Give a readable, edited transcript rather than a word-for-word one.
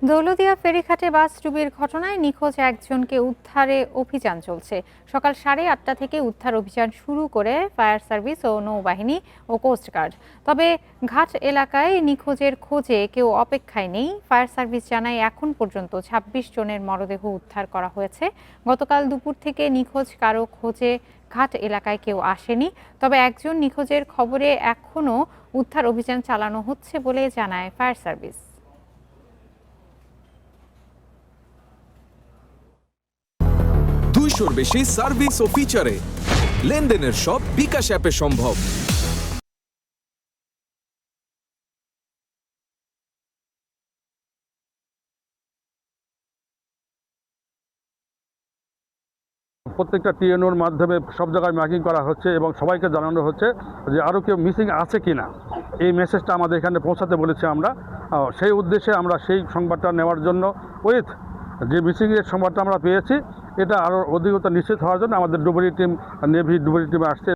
দৌলতদিয়া ফেরিঘাটে বাস ডুবির ঘটনায় নিখোঁজ একজনকে উদ্ধারে অভিযান চলছে। সকাল 8:30 থেকে উদ্ধার অভিযান শুরু করে ফায়ার সার্ভিস ও নৌবাহিনী ও কোস্টগার্ড। তবে ঘাট এলাকায় নিখোঁজের খোঁজে কেউ অপেক্ষায় নেই। ফায়ার সার্ভিস জানায় এখন পর্যন্ত 26 জনের মরদেহ উদ্ধার করা হয়েছে। গতকাল দুপুর থেকে নিখোঁজ কারো খোঁজে ঘাট এলাকায় কেউ আসেনি। তবে একজন নিখোঁজের খবরে এখনও উদ্ধার অভিযান চালানো হচ্ছে বলে জানায় ফায়ার সার্ভিস। 200-র বেশি সার্ভিস ও ফিচারে লেনদেনের সব বিকাশ অ্যাপে সম্ভব। প্রত্যেকটা টিএনওর মাধ্যমে সব জায়গায় মার্কিং করা হচ্ছে এবং সবাইকে জানানো হচ্ছে যে আরও কেউ মিসিং আছে কিনা, এই মেসেজটা আমাদের এখানে পৌঁছাতে বলেছে আমরা। সেই উদ্দেশ্যে আমরা সেই সংবাদটা নেওয়ার জন্য উইথ যে মিসিংয়ের সংবাদটা আমরা পেয়েছি, এটা আরও অধিকতা নিশ্চিত হওয়ার জন্য আমাদের ডুবুরি টিম, নেভি ডুবুরি টিম আসছে।